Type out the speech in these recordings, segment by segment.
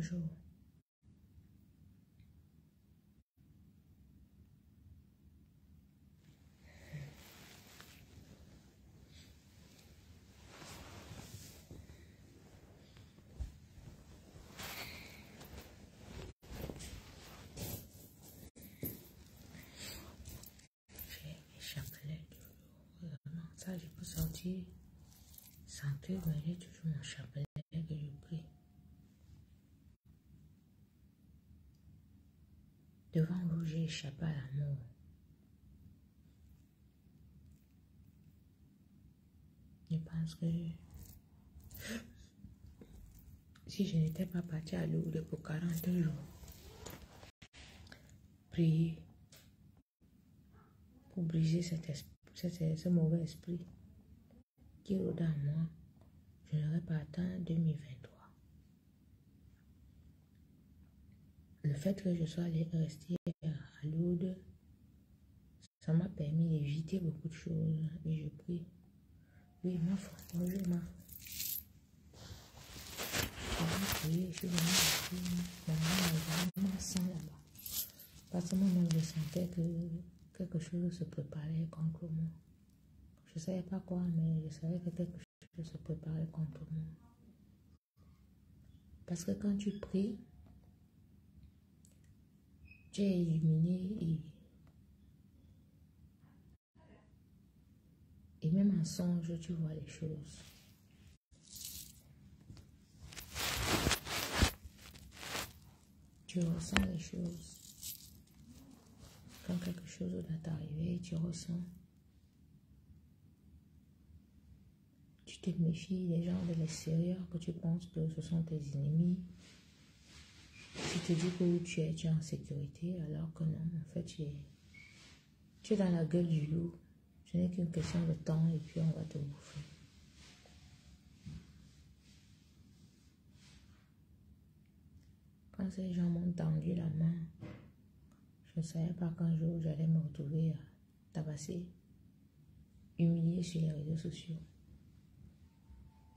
jour. J'ai mes chapelets toujours. Ça, je peux sortir sans truc, mais j'ai toujours mon chapelet que je prie. Devant vous, j'ai échappé à l'amour. Je pense que si je n'étais pas partie à Lourdes pour 40 jours, prier pour briser ce mauvais esprit qui est au-dedans de moi, je n'aurais pas atteint 2023. Le fait que je sois allée rester à Lourdes, ça m'a permis d'éviter beaucoup de choses et je prie. Oui, ma foi, bonjour ma foi. Je suis venue ici, vraiment sans là-bas. Parce que moi-même, je sentais que quelque chose se préparait contre moi. Je ne savais pas quoi, mais je savais que quelque chose se préparait contre moi. Parce que quand tu pries, tu es illuminé et même en songe, tu vois les choses. Tu ressens les choses. Quand quelque chose doit t'arriver, tu ressens. Tu te méfies des gens de l'extérieur que tu penses que ce sont tes ennemis. Tu te dis que où tu es en sécurité, alors que non, en fait, tu es dans la gueule du loup. Ce n'est qu'une question de temps et puis on va te bouffer. Quand ces gens m'ont tendu la main, je ne savais pas qu'un jour j'allais me retrouver tabassée, humiliée sur les réseaux sociaux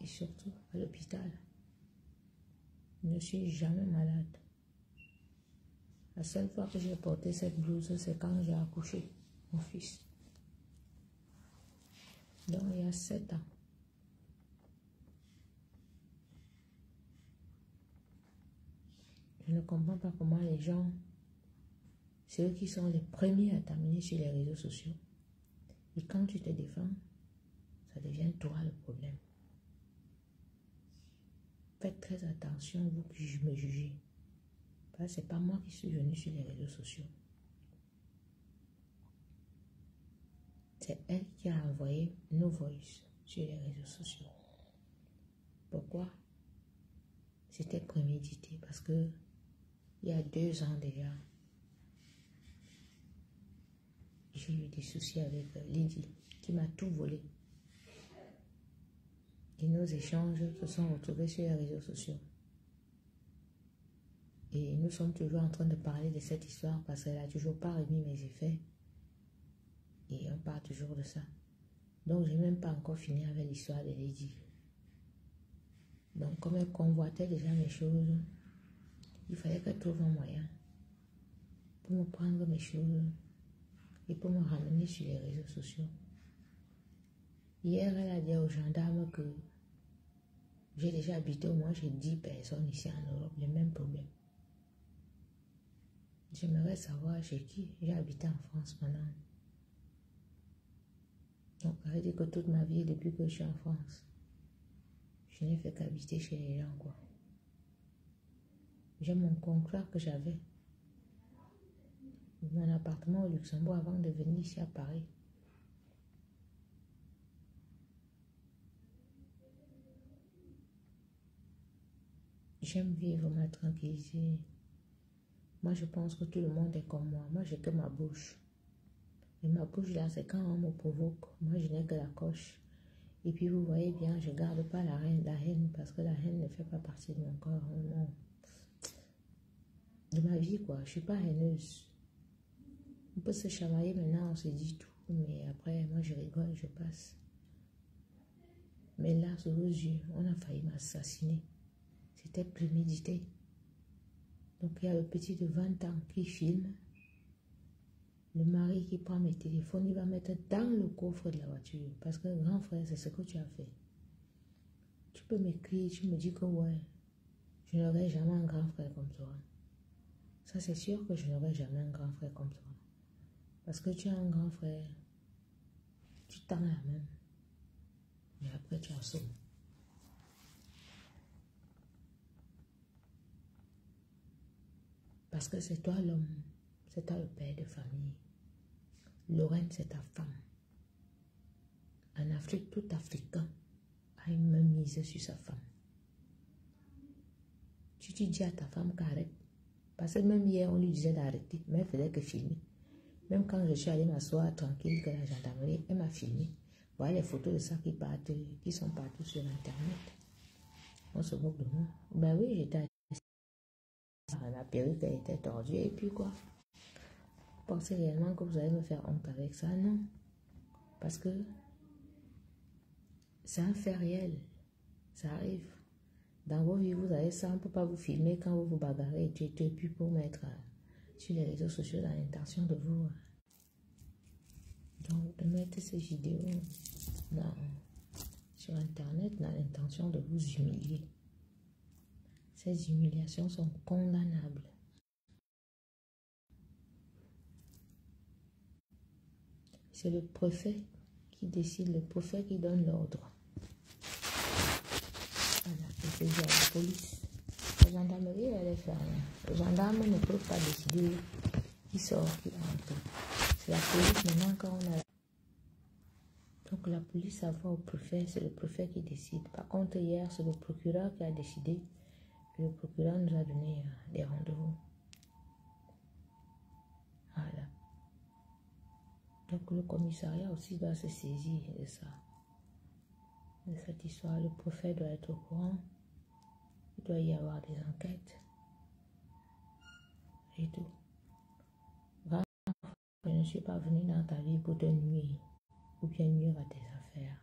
et surtout à l'hôpital. Je ne suis jamais malade. La seule fois que j'ai porté cette blouse, c'est quand j'ai accouché mon fils. Donc il y a 7 ans. Je ne comprends pas comment les gens, c'est eux qui sont les premiers à t'amener sur les réseaux sociaux. Et quand tu te défends, ça devient toi le problème. Faites très attention, vous qui me jugez. Parce que ce n'est pas moi qui suis venu sur les réseaux sociaux. C'est elle qui a envoyé nos voices sur les réseaux sociaux. Pourquoi? C'était prémédité parce que il y a 2 ans déjà, j'ai eu des soucis avec Lydie qui m'a tout volé. Et nos échanges se sont retrouvés sur les réseaux sociaux. Et nous sommes toujours en train de parler de cette histoire parce qu'elle n'a toujours pas remis mes effets. Et on parle toujours de ça. Donc, je n'ai même pas encore fini avec l'histoire de Lydie. Donc, comme elle convoitait déjà mes choses, il fallait qu'elle trouve un moyen pour me prendre mes choses et pour me ramener sur les réseaux sociaux. Hier, elle a dit aux gendarmes que j'ai déjà habité au moins chez 10 personnes ici en Europe, le même problème. J'aimerais savoir chez qui j'ai habité en France pendant. Donc, ça veut dire que toute ma vie, depuis que je suis en France, je n'ai fait qu'habiter chez les gens, quoi. J'ai mon contrat que j'avais. Mon appartement au Luxembourg avant de venir ici à Paris. J'aime vivre ma tranquillité. Moi, je pense que tout le monde est comme moi. Moi, j'ai que ma bouche. Et ma bouche, là, c'est quand on me provoque. Moi, je n'ai que la coche. Et puis, vous voyez bien, je ne garde pas la haine parce que la haine ne fait pas partie de mon corps. Non. De ma vie, quoi. Je ne suis pas haineuse. On peut se chamailler maintenant, on se dit tout. Mais après, moi, je rigole, je passe. Mais là, sous vos yeux, on a failli m'assassiner. C'était prémédité. Donc, il y a le petit de 20 ans qui filme. Le mari qui prend mes téléphones, il va mettre dans le coffre de la voiture. Parce que, grand frère, c'est ce que tu as fait. Tu peux m'écrire, tu me dis que ouais, je n'aurai jamais un grand frère comme toi. Ça, c'est sûr que je n'aurai jamais un grand frère comme toi. Parce que tu as un grand frère, tu tends la main. Mais après, tu assommes. Parce que c'est toi l'homme, c'est toi le père de famille. Lorraine, c'est ta femme. En Afrique, tout Africain a une main mise sur sa femme. Tu dis à ta femme qu'arrête. Parce que même hier, on lui disait d'arrêter, mais elle faisait que filmer. Même quand je suis allée m'asseoir tranquille que la gendarmerie, elle m'a filmé. Voilà les photos de ça qui sont partout sur Internet. On se moque de moi. Ben oui, j'étais ma perruque était tordue et puis quoi? Vous pensez réellement que vous allez me faire honte avec ça? Non. Parce que c'est un fait réel. Ça arrive. Dans vos vies, vous avez ça, on ne peut pas vous filmer quand vous vous bagarrez et puis pour mettre sur les réseaux sociaux dans l'intention de vous. Donc, de mettre ces vidéos sur Internet dans l'intention de vous humilier. Ces humiliations sont condamnables. C'est le préfet qui décide, le préfet qui donne l'ordre. Voilà, et c'est la police. La gendarmerie, elle est fermée. Les gendarmes ne peuvent pas décider qui sort, qui rentre. C'est la police maintenant quand on a... Donc la police, ça va au préfet, c'est le préfet qui décide. Par contre, hier, c'est le procureur qui a décidé. Le procureur nous a donné des rendez-vous. Voilà. Donc le commissariat aussi doit se saisir de ça. De cette histoire. Le préfet doit être au courant. Il doit y avoir des enquêtes. Et tout. Je ne suis pas venu dans ta vie pour te nuire. Ou bien nuire à tes affaires.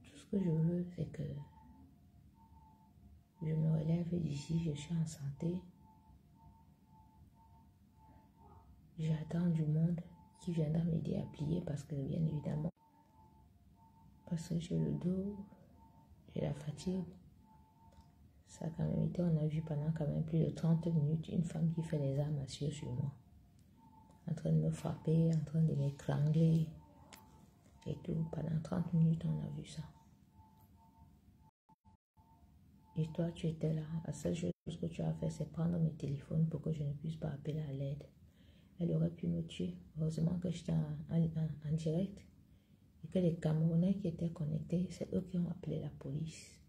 Tout ce que je veux, c'est que je me relève d'ici, je suis en santé. J'attends du monde qui viendra m'aider à plier parce que, bien évidemment, parce que j'ai le dos, j'ai la fatigue. Ça a quand même été, on a vu pendant quand même plus de 30 minutes une femme qui fait les armes à sur moi. En train de me frapper, en train de m'étrangler et tout. Pendant 30 minutes, on a vu ça. Et toi, tu étais là. La seule chose que tu as fait, c'est prendre mes téléphones pour que je ne puisse pas appeler à l'aide. Elle aurait pu me tuer. Heureusement que j'étais en direct et que les Camerounais qui étaient connectés, c'est eux qui ont appelé la police.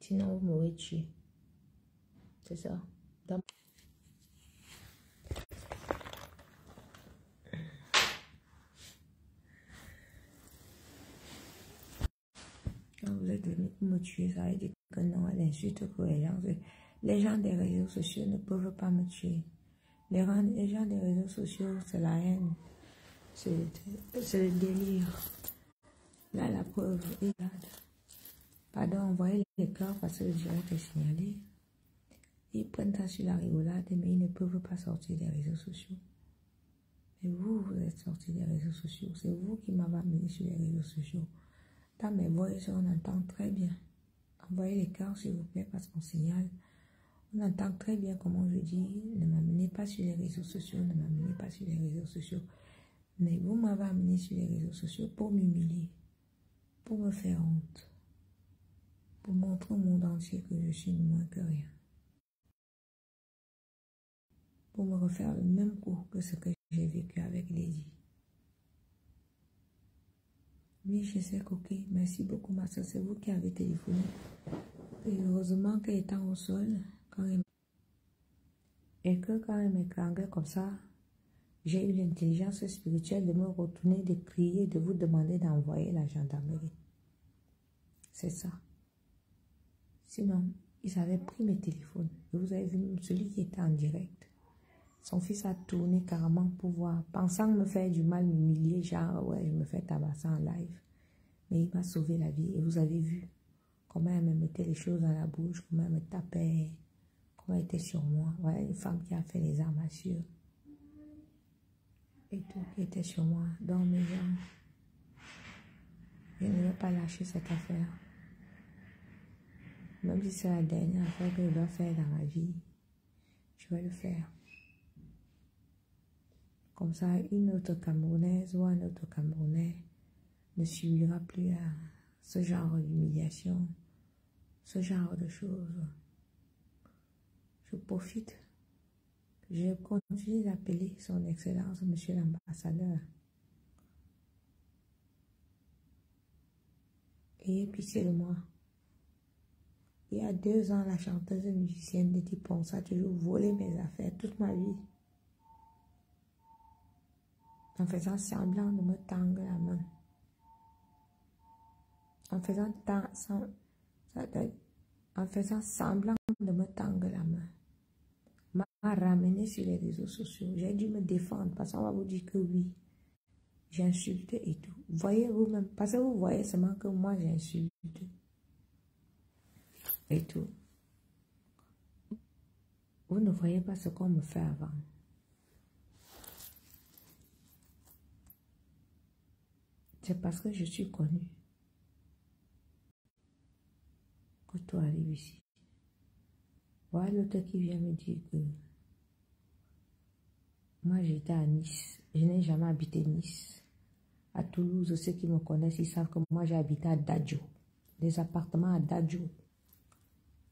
Sinon, vous m'aurez tué. C'est ça. Quand vous êtes venu pour me tuer, ça veut dire que non, elle insulte que les gens des réseaux sociaux ne peuvent pas me tuer. Les gens des réseaux sociaux, c'est la haine. C'est le délire. Là, la preuve est là. Pardon, envoyez les cœurs parce que le direct est signalé. Ils prennent ça sur la rigolade, mais ils ne peuvent pas sortir des réseaux sociaux. Mais vous, vous êtes sortis des réseaux sociaux. C'est vous qui m'avez amené sur les réseaux sociaux. Dans mes voix, on entend très bien. Envoyez les cœurs, s'il vous plaît, parce qu'on signale. On entend très bien comment je dis, ne m'amenez pas sur les réseaux sociaux, ne m'amenez pas sur les réseaux sociaux. Mais vous m'avez amené sur les réseaux sociaux pour m'humilier, pour me faire honte, pour montrer au monde entier que je suis moins que rien. Pour me refaire le même coup que ce que j'ai vécu avec Lady. Oui, je sais qu'ok, merci beaucoup ma soeur, c'est vous qui avez téléphoné. Et heureusement qu'elle était au sol, quand elle m'étranglait comme ça, j'ai eu l'intelligence spirituelle de me retourner, de crier, de vous demander d'envoyer la gendarmerie. C'est ça. Sinon, ils avaient pris mes téléphones. Et vous avez vu celui qui était en direct. Son fils a tourné carrément pour voir, pensant me faire du mal, m'humilier, genre, ouais, je me fais tabasser en live. Mais il m'a sauvé la vie. Et vous avez vu comment elle me mettait les choses dans la bouche, comment elle me tapait, comment elle était sur moi. Voilà une femme qui a fait les armatures. Et tout, qui était sur moi, dans mes jambes. Je ne vais pas lâcher cette affaire. Même si c'est la dernière affaire que je dois faire dans ma vie, je vais le faire. Comme ça, une autre Camerounaise ou un autre Camerounais ne subira plus à ce genre d'humiliation, ce genre de choses. Je profite. Je continue d'appeler son Excellence, Monsieur l'Ambassadeur. Ayez pitié de moi. Il y a 2 ans, la chanteuse musicienne de Tipon a toujours volé mes affaires toute ma vie. En faisant semblant de me tendre la main. En faisant semblant de me tendre la main. M'a ramené sur les réseaux sociaux. J'ai dû me défendre parce qu'on va vous dire que oui, j'insulte et tout. Voyez vous-même, parce que vous voyez seulement que moi j'insulte et tout. Vous ne voyez pas ce qu'on me fait avant. C'est parce que je suis connue que toi arrives ici. Voilà l'autre qui vient me dire que moi j'étais à Nice. Je n'ai jamais habité Nice. À Toulouse, ceux qui me connaissent, ils savent que moi j'ai habité à Dadjo. Des appartements à Dadjo.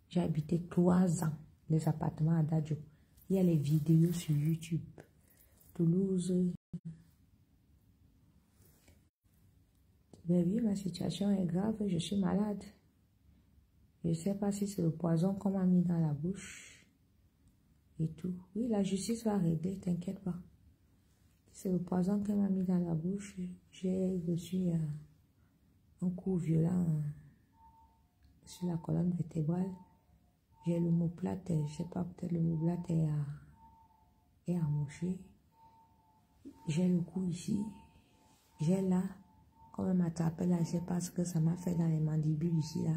J'ai habité 3 ans. Des appartements à Dadjo. Il y a les vidéos sur YouTube. Toulouse. Mais oui, ma situation est grave, je suis malade. Je ne sais pas si c'est le poison qu'on m'a mis dans la bouche. Et tout. Oui, la justice va régler, t'inquiète pas. C'est le poison qu'elle m'a mis dans la bouche. J'ai dessus un coup violent sur la colonne vertébrale. J'ai l'omoplate, je ne sais pas, peut-être l'omoplate est amoché. J'ai le coup ici. J'ai là. Quand elle m'attrape là, je ne sais pas ce que ça m'a fait dans les mandibules ici là.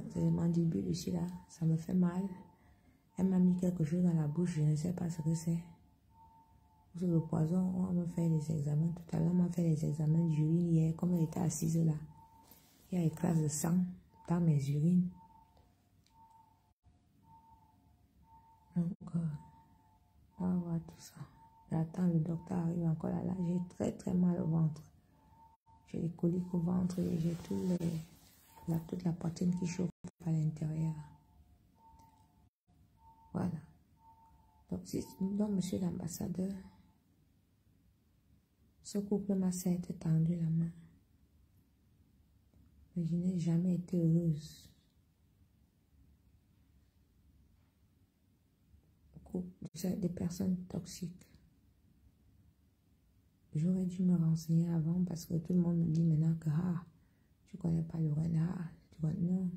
C'est les mandibules ici là, ça me fait mal. Elle m'a mis quelque chose dans la bouche, je ne sais pas ce que c'est. C'est le poison, on va me faire les examens. Tout à l'heure, on m'a fait les examens d'urine hier, comme elle était assise là. Il y a éclats de sang dans mes urines. Donc, on va voir tout ça. J'attends, le docteur arrive encore là. J'ai très très mal au ventre. J'ai des coliques au ventre et j'ai toute la poitrine qui chauffe à l'intérieur. Voilà. Donc, monsieur l'ambassadeur, ce couple m'a certes tendu la main. Mais je n'ai jamais été heureuse. Des personnes toxiques. J'aurais dû me renseigner avant parce que tout le monde me dit maintenant que tu connais pas Lorraine, tu vois, non.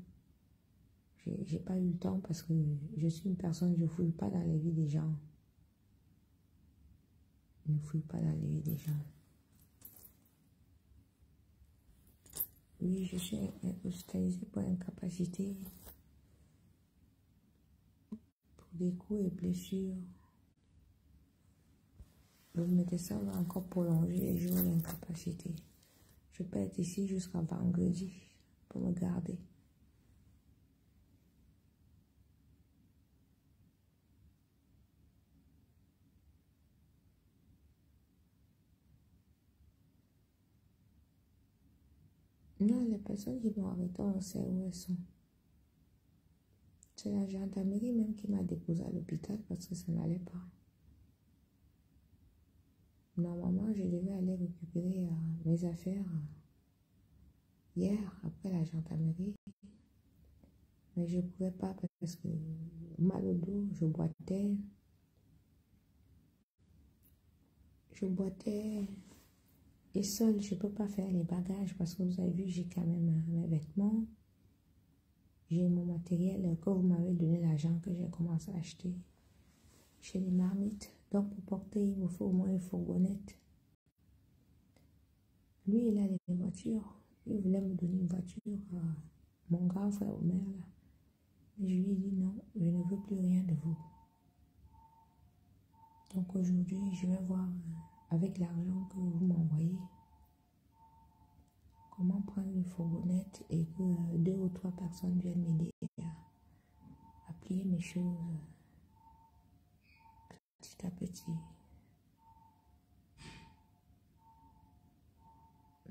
J'ai pas eu le temps parce que je suis une personne, je ne fouille pas dans les vies des gens. Je ne fouille pas dans les vies des gens. Oui, je suis hospitalisée pour incapacité, pour des coups et blessures. Le médecin va encore prolonger les jours d'incapacité. Je peux être ici jusqu'à vendredi pour me garder. Non, les personnes qui m'ont arrêté, on sait où elles sont. C'est la gendarmerie même qui m'a déposé à l'hôpital parce que ça n'allait pas. Normalement, je devais aller récupérer mes affaires hier après la gendarmerie. Mais je ne pouvais pas parce que mal au dos, je boitais. Et seule, je ne peux pas faire les bagages parce que vous avez vu, j'ai quand même mes vêtements. J'ai mon matériel que vous m'avez donné, l'argent que j'ai commencé à acheter chez les marmites. Donc, pour porter, il me faut au moins une fourgonnette. Lui, il a les voitures. Il voulait me donner une voiture mon grand frère Omer là. Mais je lui ai dit non, je ne veux plus rien de vous. Donc aujourd'hui, je vais voir avec l'argent que vous m'envoyez comment prendre une fourgonnette et que 2 ou 3 personnes viennent m'aider à plier mes choses petit à petit.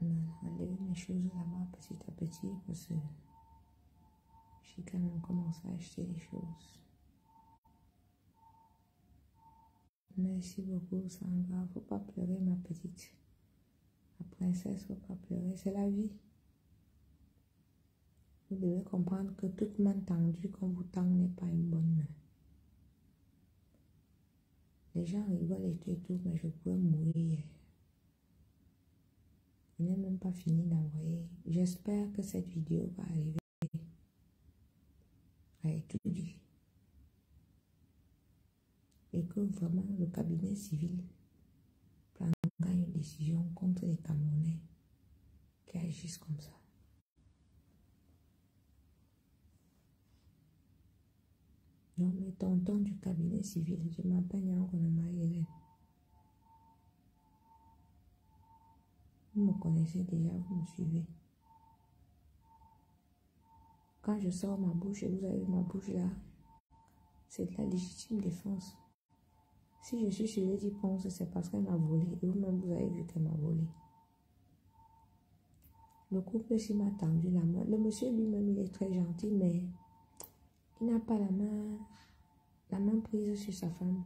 Enlever mes choses là-bas petit à petit parce que j'ai quand même commencé à acheter des choses. Merci beaucoup, Sandra. Faut pas pleurer, ma petite. La princesse, faut pas pleurer. C'est la vie. Vous devez comprendre que toute main tendue qu'on vous tend n'est pas une bonne main. Les gens rigolent et tout, mais je pourrais mourir. Je n'ai même pas fini d'envoyer. J'espère que cette vidéo va arriver à étudier. Et que vraiment le cabinet civil prendra une décision contre les Camerounais qui agissent comme ça. Non, mais tonton du cabinet civil, je m'appelle Yann. Vous me connaissez déjà, vous me suivez. Quand je sors ma bouche, et vous avez ma bouche là, c'est de la légitime défense. Si je suis sur les 10 ponces, c'est parce qu'elle m'a volé. Et vous-même, vous avez vu qu'elle m'a volé. Le couple aussi m'a tendu la main. Le monsieur lui-même, il est très gentil, mais il n'a pas la main prise sur sa femme.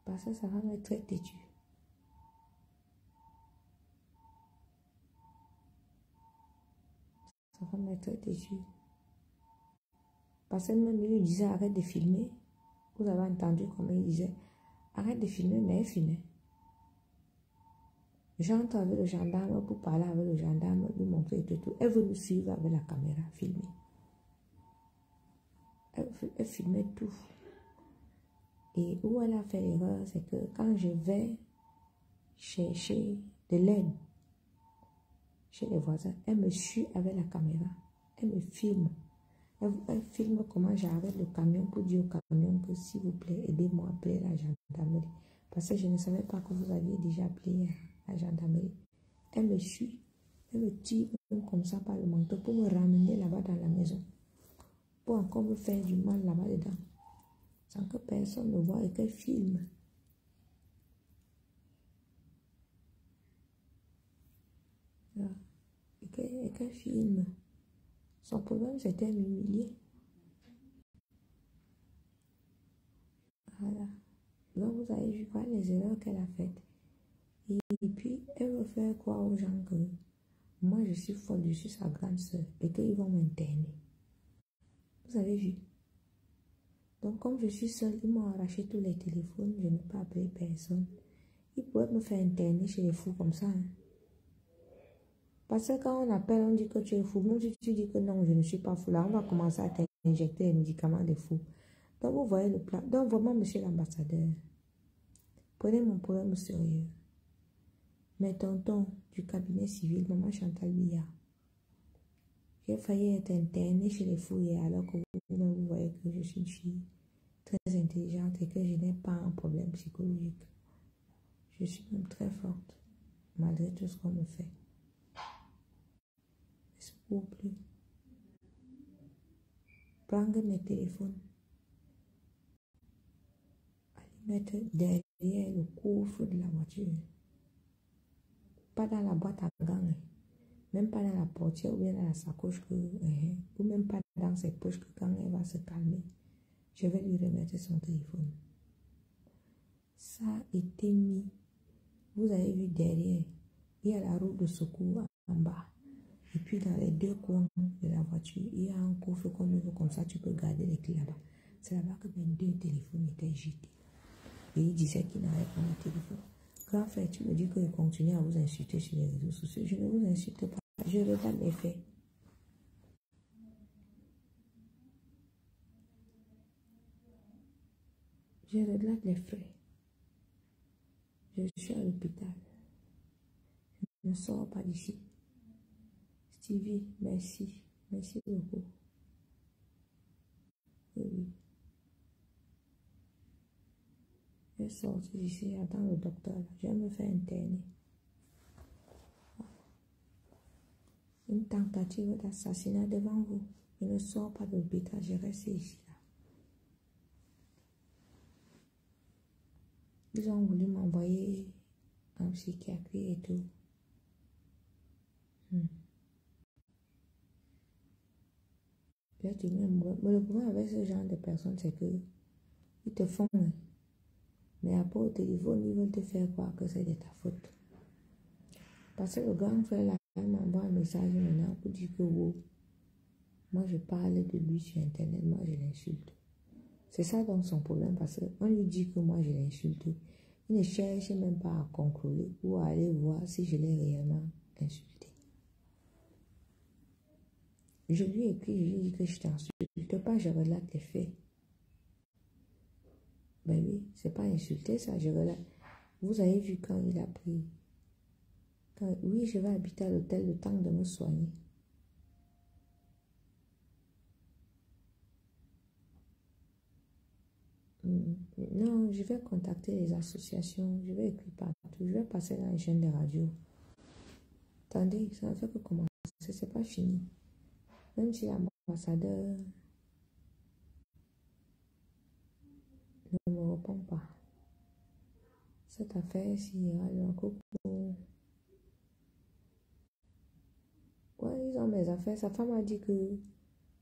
Parce que sa femme est très têtue. Sa femme est très têtue. Parce que même lui disait arrête de filmer. Vous avez entendu comment il disait arrête de filmer, mais elle filmait. J'entre avec le gendarme pour parler avec le gendarme, lui montrer tout. Elle veut nous suivre avec la caméra, filmer. Elle filmait tout. Et où elle a fait l'erreur, c'est que quand je vais chercher de l'aide chez les voisins, elle me suit avec la caméra. Elle me filme. Elle filme comment j'arrête le camion pour dire au camion que s'il vous plaît, aidez-moi à appeler la gendarmerie. Parce que je ne savais pas que vous aviez déjà appelé la gendarmerie. Elle me suit. Elle me tire comme ça par le manteau pour me ramener là-bas dans la maison. Pour encore me faire du mal là-bas dedans. Sans que personne ne voie et qu'elle filme. Et qu'elle filme. Son problème, c'était m'humilier. Voilà. Donc, vous avez vu quoi les erreurs qu'elle a faites. Et puis, elle veut faire croire aux gens que moi, je suis folle, je suis sa grande soeur et qu'ils vont m'interner. Vous avez vu. Donc, comme je suis seule, ils m'ont arraché tous les téléphones, je n'ai pas appelé personne. Ils pourraient me faire interner chez les fous comme ça. Hein. Parce que quand on appelle, on dit que tu es fou. Même si tu dis que non, je ne suis pas fou, là, on va commencer à t'injecter les médicaments de fou. Donc, vous voyez le plan. Donc, vraiment, monsieur l'ambassadeur, prenez mon problème au sérieux. Mais tonton du cabinet civil, maman Chantal Biya, j'ai failli être internée chez les fouilles alors que vous voyez que je suis une fille très intelligente et que je n'ai pas un problème psychologique. Je suis même très forte, malgré tout ce qu'on me fait. S'il vous plaît, prendre mes téléphones, aller mettre derrière le coffre de la voiture, pas dans la boîte à gants, même pas dans la portière ou bien dans la sacoche, ou même pas dans ses poches que quand elle va se calmer, je vais lui remettre son téléphone. Ça a été mis. Vous avez vu derrière, il y a la roue de secours en bas. Et puis dans les 2 coins de la voiture, il y a un coffre qu'on ouvre comme ça, tu peux garder les clés là-bas. C'est là-bas que mes 2 téléphones étaient jetés. Et il disait qu'il n'avait pas mon téléphone. Grand frère, tu me dis que je continue à vous insulter sur les réseaux sociaux. Je ne vous insulte pas. Je regarde les faits. Je regarde les faits. Je suis à l'hôpital. Je ne sors pas d'ici. Stevie, merci. Merci beaucoup. Oui, oui. Je vais sortir d'ici, j'attends le docteur. Je vais me faire interner. Une tentative d'assassinat devant vous. Je ne sors pas de l'hôpital, je reste ici. Là. Ils ont voulu m'envoyer en psychiatrie et tout. Là, tu mets mais le problème avec ce genre de personnes, c'est que ils te font, hein. Mais après au téléphone, ils veulent te faire croire que c'est de ta faute. Parce que le grand frère là, il m'envoie un message maintenant pour dire que wow, moi je parle de lui sur internet, moi je l'insulte. C'est ça donc son problème parce qu'on lui dit que moi je l'insulte. Il ne cherche même pas à contrôler ou à aller voir si je l'ai réellement insulté. Je lui écris, je lui dis que je t'insulte pas, je relate les faits. Ben oui, c'est pas insulter ça, je relate. Vous avez vu quand il a pris. Oui, je vais habiter à l'hôtel le temps de me soigner. Non, je vais contacter les associations, je vais écrire partout, je vais passer dans les chaînes de radio. Attendez, ça ne fait que commencer, c'est pas fini. Même si l'ambassadeur ne me répond pas, cette affaire-ci ira le coucou. Ouais, ils ont mes affaires. Sa femme a dit que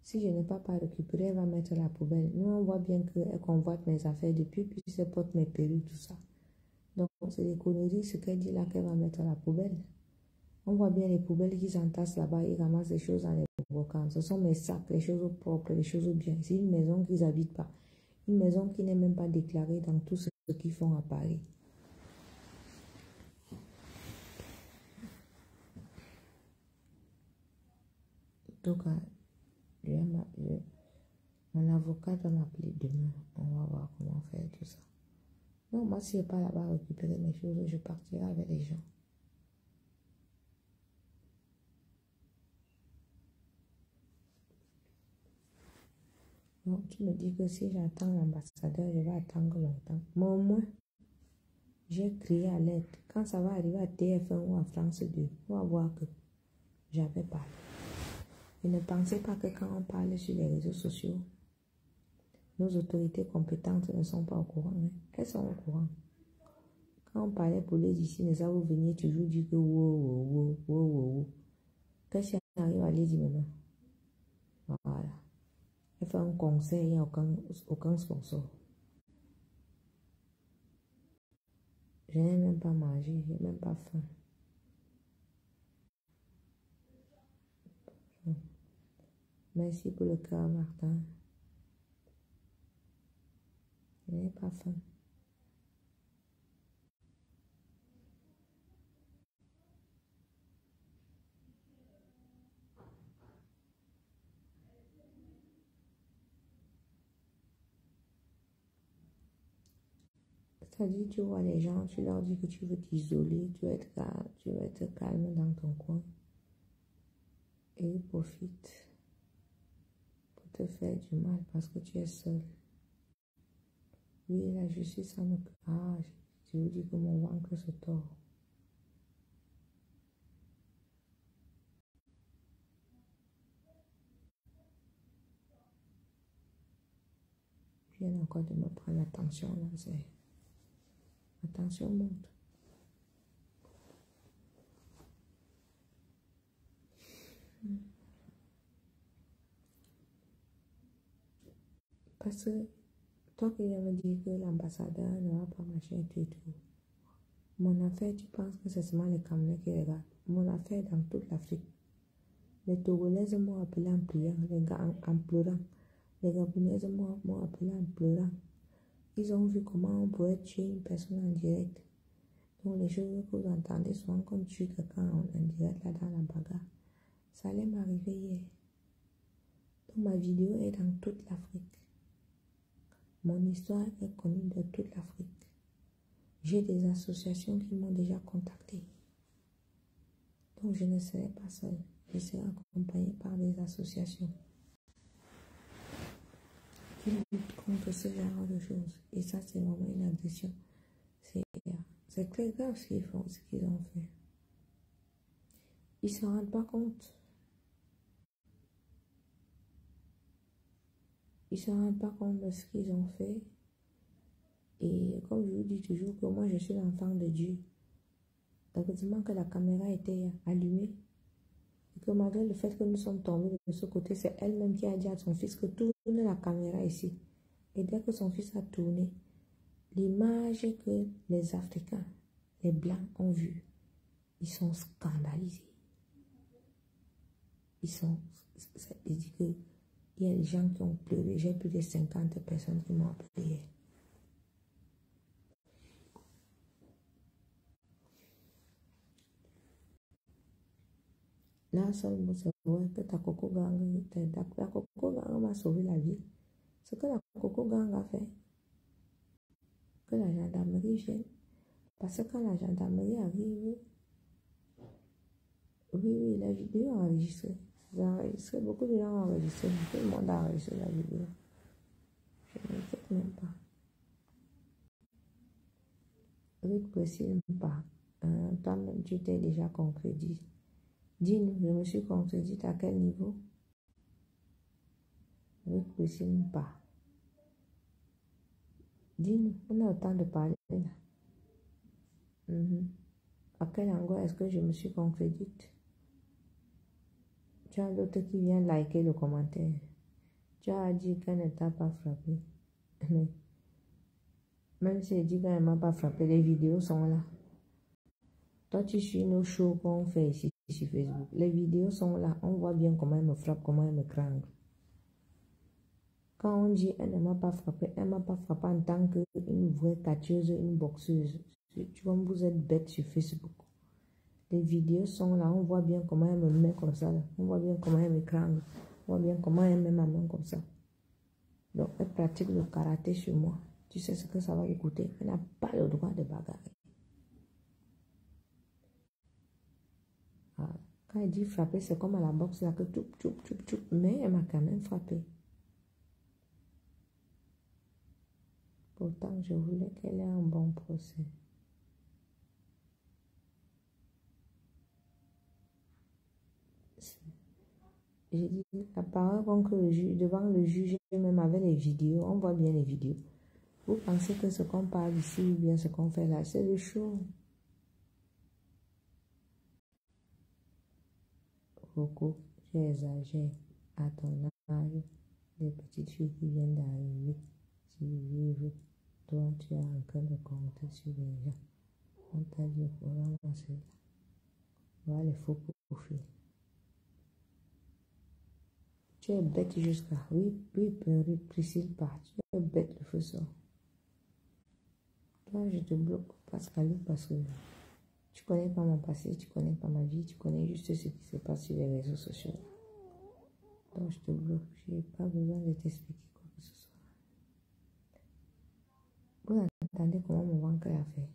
si je n'ai pas à récupérer, elle va mettre la poubelle. Nous, on voit bien qu'elle convoite mes affaires depuis, puis elle porte mes perruques, tout ça. Donc, c'est des conneries, ce qu'elle dit là, qu'elle va mettre à la poubelle. On voit bien les poubelles qui s'entassent là-bas, ils ramassent les choses dans les bocans. Ce sont mes sacs, les choses propres, les choses bien. C'est une maison qu'ils n'habitent pas. Une maison qui n'est même pas déclarée dans tout ce qu'ils font à Paris. Donc, mon avocat va m'appeler demain. On va voir comment faire tout ça. Non, moi, si je n'ai pas là-bas récupérer mes choses, je partirai avec les gens. Non, tu me dis que si j'attends l'ambassadeur, je vais attendre longtemps. Mais au moins, j'ai crié à l'aide. Quand ça va arriver à TF1 ou à France 2, on va voir que j'avais parlé. Et ne pensez pas que quand on parle sur les réseaux sociaux, nos autorités compétentes ne sont pas au courant. Hein. Elles sont au courant. Quand on parlait pour les ici, vous veniez toujours dire que wow. Qu'est-ce qui arrive à les dire maintenant? Voilà. Elle fait un concert, il n'y a aucun sponsor. Je n'ai même pas mangé, je n'ai même pas faim. Merci pour le cœur, Martin. Je n'ai pas faim. C'est-à-dire, tu vois les gens, tu leur dis que tu veux t'isoler, tu veux être calme dans ton coin. Et ils profitent pour te faire du mal parce que tu es seul. Oui, la justice en occupe. Ah, je vous dis que mon ventre se tord. Je viens encore de me prendre l'attention là, c'est... Attention monte. Parce que toi qui viens me dire que l'ambassadeur ne va pas marcher et tout. Mon affaire, tu penses que c'est seulement les Camerounais qui regardent. Mon affaire dans toute l'Afrique. Les Togolaises m'ont appelé en priant, les gars en pleurant. Les Gabonaises m'ont appelé en pleurant. Ils ont vu comment on pouvait tuer une personne en direct. Donc les choses que vous entendez souvent qu'on tue quelqu'un en direct là dans la bagarre. Ça allait m'arriver hier. Donc ma vidéo est dans toute l'Afrique. Mon histoire est connue de toute l'Afrique. J'ai des associations qui m'ont déjà contacté. Donc je ne serai pas seule. Je serai accompagnée par des associations qui luttent contre ce genre de choses. Et ça, c'est vraiment une agression. C'est très grave ce qu'ils font, ce qu'ils ont fait. Ils ne s'en rendent pas compte. Ils ne se rendent pas compte de ce qu'ils ont fait. Et comme je vous dis toujours que moi, je suis l'enfant de Dieu. Heureusement que la caméra était allumée. Et que malgré le fait que nous sommes tombés de ce côté, c'est elle-même qui a dit à son fils que tourne la caméra ici. Et dès que son fils a tourné, l'image que les Africains, les Blancs ont vue, ils sont scandalisés. Il dit que il y a des gens qui ont pleuré. J'ai plus de 50 personnes qui m'ont appelé. Là, seulement, c'est vrai que ta Coco Gang m'a sauvé la vie. Ce que la Coco Gang a fait, que la gendarmerie vienne. Parce que quand la gendarmerie arrive, oui, la vidéo est enregistrée. Beaucoup de gens ont enregistré. Tout le monde a enregistré la vidéo. Je ne m'inquiète même pas. Rick précise pas. Toi-même, tu t'es déjà contredit. Dis-nous, je me suis contredite à quel niveau? Rick précise pas. Dis-nous, on a le temps de parler là. À quel endroit est-ce que je me suis contredite? Tu as l'autre qui vient liker le commentaire. Tu as dit qu'elle ne t'a pas frappé. Mais même si elle dit qu'elle ne m'a pas frappé, les vidéos sont là. Toi, tu suis nos shows qu'on fait ici sur Facebook. Les vidéos sont là. On voit bien comment elle me frappe, comment elle me crangle. Quand on dit elle ne m'a pas frappé, elle ne m'a pas frappé en tant qu'une vraie catcheuse, une boxeuse. Tu vois, vous êtes bête sur Facebook. Les vidéos sont là. On voit bien comment elle me met comme ça. Là. On voit bien comment elle me crangle. On voit bien comment elle met ma main comme ça. Donc, elle pratique le karaté sur moi. Tu sais ce que ça va lui coûter. Elle n'a pas le droit de bagarrer. Voilà. Quand elle dit frapper, c'est comme à la boxe, là, que tout. Mais elle m'a quand même frappé. Pourtant, je voulais qu'elle ait un bon procès. J'ai dit, la parole contre le juge, devant le juge, même avec les vidéos, on voit bien les vidéos. Vous pensez que ce qu'on parle ici, ou bien ce qu'on fait là, c'est le show. Beaucoup, tu exagères à ton âge, les petites filles qui viennent d'arriver, tu vivent, toi tu es en train de compter sur les gens. On t'a dit, il faut ramasser. Voilà les faux profils. Tu es bête jusqu'à... Oui, Priscille part. Tu es bête, le feu sort. Toi, je te bloque, Pascalou, parce que tu connais pas mon passé, tu connais pas ma vie, tu connais juste ce qui se passe sur les réseaux sociaux. Donc, je te bloque. Je n'ai pas besoin de t'expliquer quoi que ce soit. Vous entendez comment mon ventre a fait?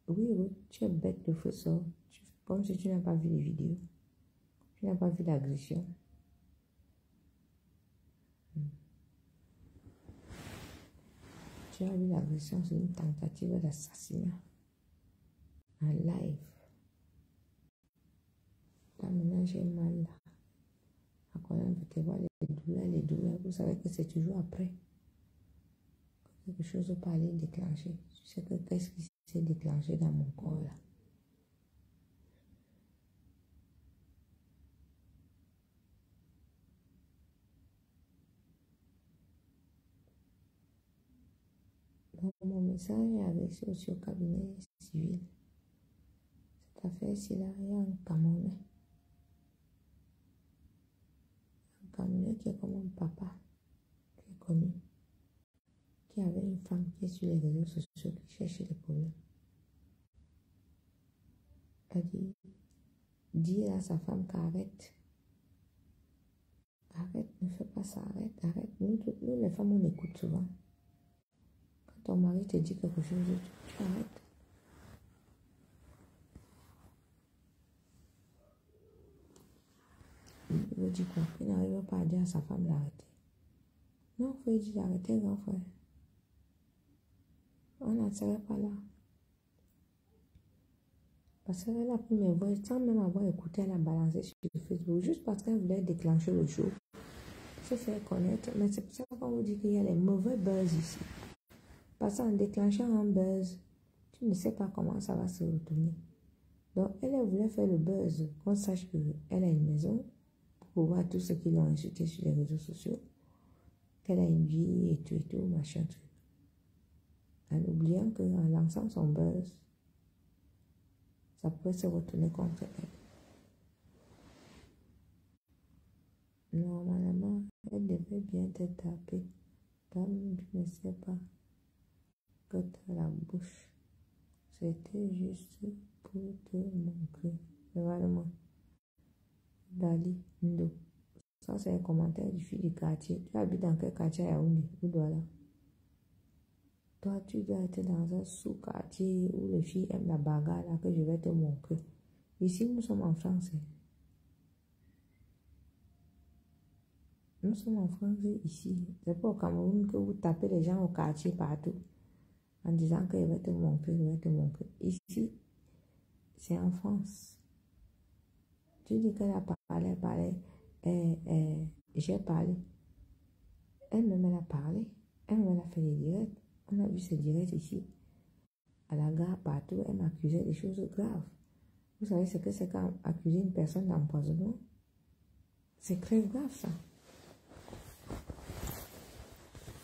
Oui, tu es bête, le feu sort. Comme si tu n'as pas vu les vidéos. Tu n'as pas vu l'agression. Tu as vu l'agression, c'est une tentative d'assassinat. En live. Là, maintenant, j'ai mal là. À quoi on peut te voir les douleurs. Vous savez que c'est toujours après. Quelque chose peut aller déclencher. Tu sais que qu'est-ce qui s'est déclenché dans mon corps là. Donc, mon message est adressé aussi au cabinet civil. Cette affaire-ci là, il y a un Camerounais. Un Camerounais qui est comme un papa, qui est connu, qui avait une femme qui est sur les réseaux sociaux, qui cherchait des problèmes. Elle dit à sa femme qu'arrête. Arrête, ne fais pas ça, arrête. Nous, les femmes, on écoute souvent. Quand ton mari te dit quelque chose, tu arrêtes. dit quoi? Il n'arrive pas à dire à sa femme d'arrêter. Non, il faut lui dire d'arrêter, grand frère. On n'en serait pas là. Parce qu'elle a pris mes voix, sans même avoir écouté, elle a balancé sur Facebook, juste parce qu'elle voulait déclencher le show. Se faire connaître. Mais c'est pour ça qu'on vous dit qu'il y a les mauvais buzz ici. Parce qu'en déclenchant un buzz, tu ne sais pas comment ça va se retourner. Donc, elle voulait faire le buzz, qu'on sache qu'elle a une maison, pour voir tous ceux qui l'ont insulté sur les réseaux sociaux, qu'elle a une vie et tout, machin, truc. En oubliant qu'en lançant son buzz, ça peut se retourner contre elle. Normalement, elle devait bien te taper. Comme tu ne sais pas que tu as la bouche. C'était juste pour te montrer. Regarde-moi. Dali, Ndo. Ça, c'est un commentaire du fil du quartier. Tu habites dans quel quartier à Yaoundé? Où doit là? Toi, tu dois être dans un sous-quartier où les filles aiment la bagarre, là, que je vais te montrer. Ici, nous sommes en France. Nous sommes en France ici. C'est pas au Cameroun que vous tapez les gens au quartier partout en disant que je vais te montrer, je vais te montrer. Ici, c'est en France. Tu dis qu'elle a parlé, j'ai parlé. Elle-même, elle a parlé. Elle-même, elle a fait des directs. On a vu ces directs ici. À la gare, partout, elle m'accusait des choses graves. Vous savez ce que c'est qu'accuser une personne d'empoisonnement? C'est très grave, ça.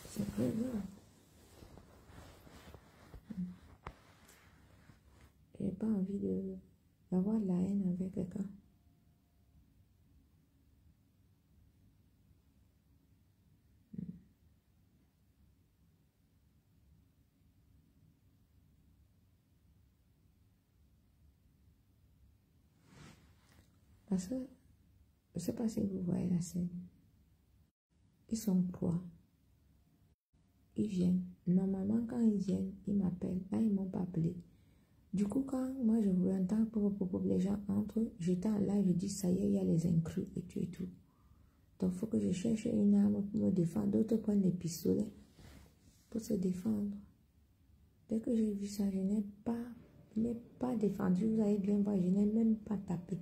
C'est très grave. J'ai pas envie d'avoir de la haine avec quelqu'un. Parce que, je ne sais pas si vous voyez la scène. Ils sont trois. Ils viennent. Normalement, quand ils viennent, ils m'appellent. Là, ils ne m'ont pas appelé. Du coup, quand moi, je vous entends pour les gens entrent, j'étais en live, je dis, ça y est, il y a les inclus et tout. Donc, il faut que je cherche une arme pour me défendre. D'autres prennent des pistolets pour se défendre. Dès que j'ai vu ça, je n'ai pas défendu. Vous allez bien voir, je n'ai même pas tapé.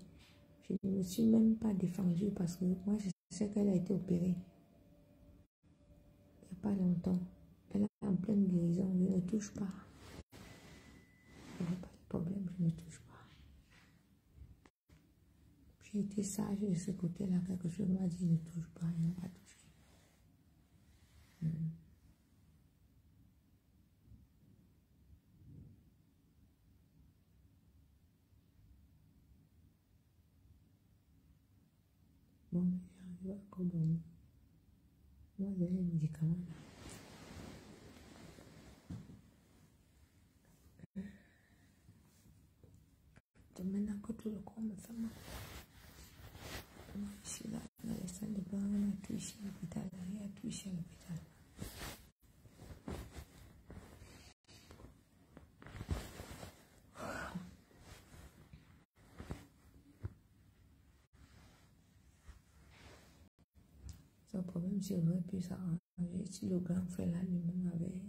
Je ne me suis même pas défendue parce que moi, je sais qu'elle a été opérée. Il n'y a pas longtemps. Elle est en pleine guérison. Je ne touche pas. Il n'y a pas de problème, je ne touche pas. J'ai été sage de ce côté-là. Quelque chose m'a dit ne touche pas. Je n'ai pas touché. Bon, j'arrive à encore dormir. Moi, j'ai les médicaments. Donc maintenant que tout le corps me fait mal. Moi, je suis là, dans les salles de bain, on a tout ici à l'hôpital. Il y a tout ici à l'hôpital. C'est un problème si on aurait pu s'arranger. Si le grand frère là lui-même avait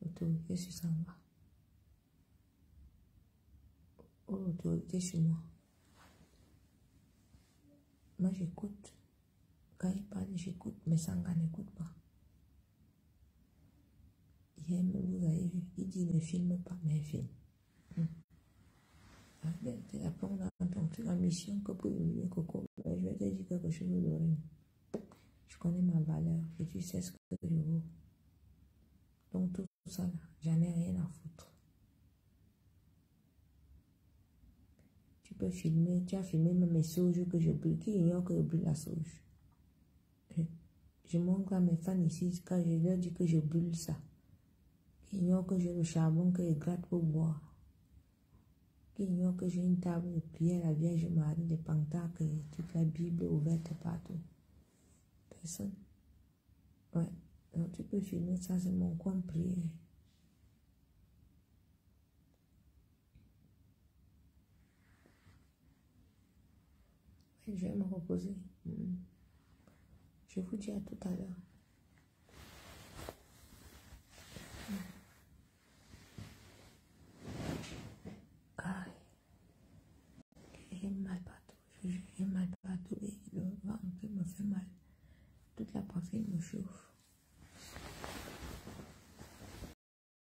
autorité sur ça, ou l'autorité sur moi. Moi, j'écoute. Quand il parle, j'écoute, mais Sanga n'écoute pas. Hier, vous avez vu, il dit ne filme pas, mais il filme. Tu apprends dans ton truc en mission que pour humilier Coco. Je vais te dire quelque chose de rien. Je connais ma valeur et tu sais ce que je vaux. Donc tout ça là, j'en ai rien à foutre. Tu peux filmer, tu as filmé même mes sauges que je brûle. Qui ignore que je brûle la sauge? Je montre à mes fans ici quand je leur dis que je brûle ça. Qui ignore que j'ai le charbon que je gratte pour boire. Qui ignore que j'ai une table de prière, la Vierge Marie, des pancartes et toute la Bible ouverte partout. Personne. Ouais. Donc tu peux filmer ça, c'est mon coin prière. Je vais me reposer. Je vous dis à tout à l'heure. Aïe. J'ai mal partout. J'ai mal partout. Et le ventre me fait mal. Toute la poitrine me chauffe.